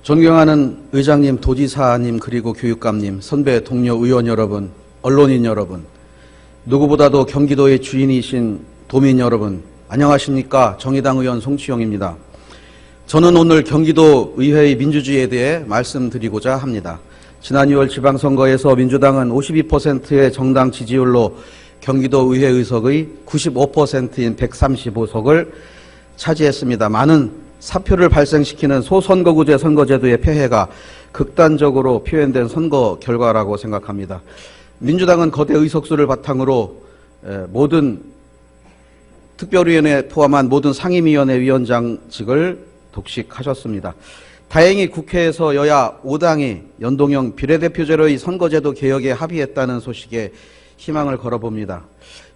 존경하는 의장님, 도지사님, 그리고 교육감님, 선배 동료 의원 여러분, 언론인 여러분, 누구보다도 경기도의 주인이신 도민 여러분, 안녕하십니까? 정의당 의원 송치영입니다. 저는 오늘 경기도 의회의 민주주의에 대해 말씀드리고자 합니다. 지난 2월 지방선거에서 민주당은 52%의 정당 지지율로 경기도 의회 의석의 95%인 135석을 차지했습니다. 많은 사표를 발생시키는 소선거구제 선거제도의 폐해가 극단적으로 표현된 선거 결과라고 생각합니다. 민주당은 거대 의석수를 바탕으로 모든 특별위원회 포함한 모든 상임위원회 위원장직을 독식하셨습니다. 다행히 국회에서 여야 5당이 연동형 비례대표제로의 선거제도 개혁에 합의했다는 소식에 희망을 걸어봅니다.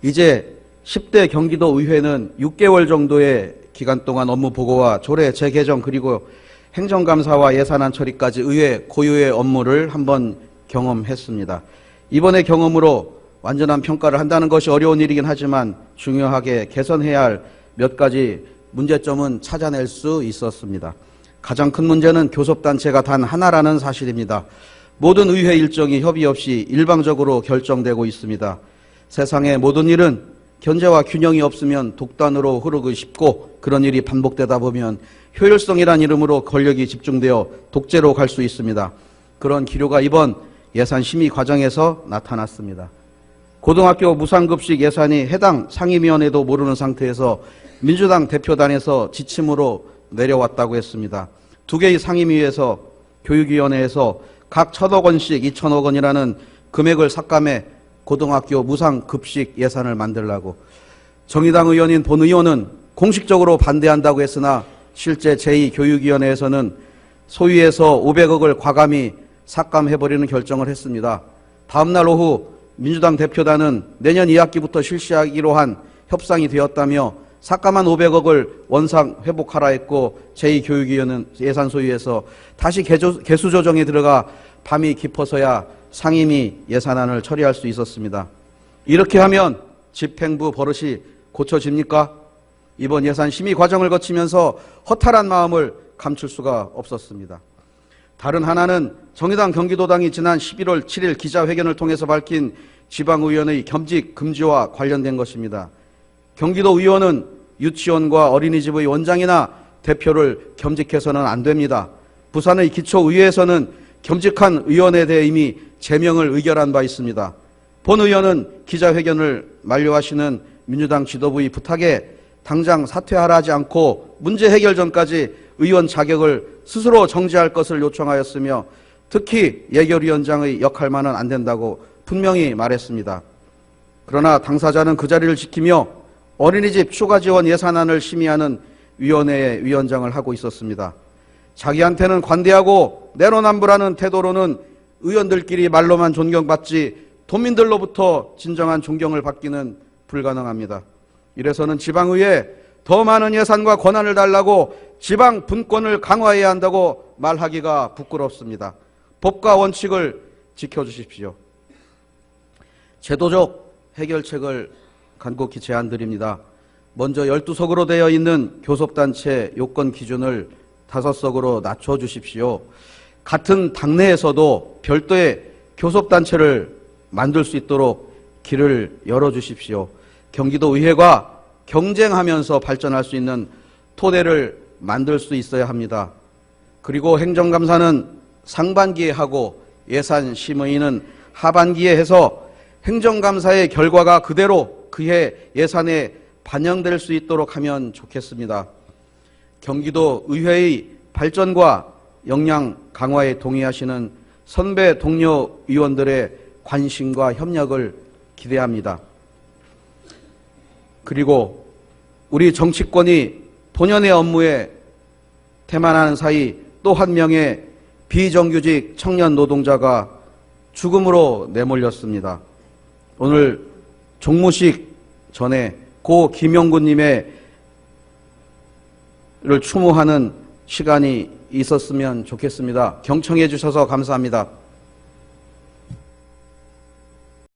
이제 10대 경기도 의회는 6개월 정도의 기간 동안 업무 보고와 조례 재개정 그리고 행정감사와 예산안 처리까지 의회 고유의 업무를 한번 경험했습니다. 이번의 경험으로 완전한 평가를 한다는 것이 어려운 일이긴 하지만 중요하게 개선해야 할 몇 가지 문제점은 찾아낼 수 있었습니다. 가장 큰 문제는 교섭단체가 단 하나라는 사실입니다. 모든 의회 일정이 협의 없이 일방적으로 결정되고 있습니다. 세상의 모든 일은 견제와 균형이 없으면 독단으로 흐르고 싶고 그런 일이 반복되다 보면 효율성이란 이름으로 권력이 집중되어 독재로 갈 수 있습니다. 그런 기류가 이번 예산 심의 과정에서 나타났습니다. 고등학교 무상급식 예산이 해당 상임위원회도 모르는 상태에서 민주당 대표단에서 지침으로 내려왔다고 했습니다. 두 개의 상임위에서 교육위원회에서 각 1,000억 원씩 2,000억 원이라는 금액을 삭감해 고등학교 무상급식 예산을 만들라고. 정의당 의원인 본 의원은 공식적으로 반대한다고 했으나 실제 제2교육위원회에서는 소위에서 500억을 과감히 삭감해버리는 결정을 했습니다. 다음날 오후 민주당 대표단은 내년 2학기부터 실시하기로 한 협상이 되었다며 삭감한 500억을 원상 회복하라 했고 제2교육위원회는 예산소위에서 다시 개수 조정에 들어가 밤이 깊어서야 상임위 예산안을 처리할 수 있었습니다. 이렇게 하면 집행부 버릇이 고쳐집니까? 이번 예산 심의 과정을 거치면서 허탈한 마음을 감출 수가 없었습니다. 다른 하나는 정의당 경기도당이 지난 11월 7일 기자회견을 통해서 밝힌 지방의원의 겸직 금지와 관련된 것입니다. 경기도 의원은 유치원과 어린이집의 원장이나 대표를 겸직해서는 안 됩니다. 부산의 기초의회에서는 겸직한 의원에 대해 이미 제명을 의결한 바 있습니다. 본 의원은 기자회견을 만료하시는 민주당 지도부의 부탁에 당장 사퇴하라 하지 않고 문제 해결 전까지 의원 자격을 스스로 정지할 것을 요청하였으며 특히 예결위원장의 역할만은 안 된다고 분명히 말했습니다. 그러나 당사자는 그 자리를 지키며 어린이집 추가 지원 예산안을 심의하는 위원회의 위원장을 하고 있었습니다. 자기한테는 관대하고 내로남불하는 태도로는 의원들끼리 말로만 존경받지 도민들로부터 진정한 존경을 받기는 불가능합니다. 이래서는 지방의회에 더 많은 예산과 권한을 달라고 지방 분권을 강화해야 한다고 말하기가 부끄럽습니다. 법과 원칙을 지켜주십시오. 제도적 해결책을 간곡히 제안드립니다. 먼저 12석으로 되어 있는 교섭단체 요건 기준을 5석으로 낮춰주십시오. 같은 당내에서도 별도의 교섭단체를 만들 수 있도록 길을 열어주십시오. 경기도 의회가 경쟁하면서 발전할 수 있는 토대를 만들 수 있어야 합니다. 그리고 행정감사는 상반기에 하고 예산심의는 하반기에 해서 행정감사의 결과가 그대로 그해 예산에 반영될 수 있도록 하면 좋겠습니다. 경기도 의회의 발전과 역량 강화에 동의하시는 선배 동료 의원들의 관심과 협력을 기대합니다. 그리고 우리 정치권이 본연의 업무에 태만하는 사이 또 한 명의 비정규직 청년 노동자가 죽음으로 내몰렸습니다. 오늘 종무식 전에 고 김영구님의 를 추모하는 시간이 있었으면 좋겠습니다. 경청해 주셔서 감사합니다.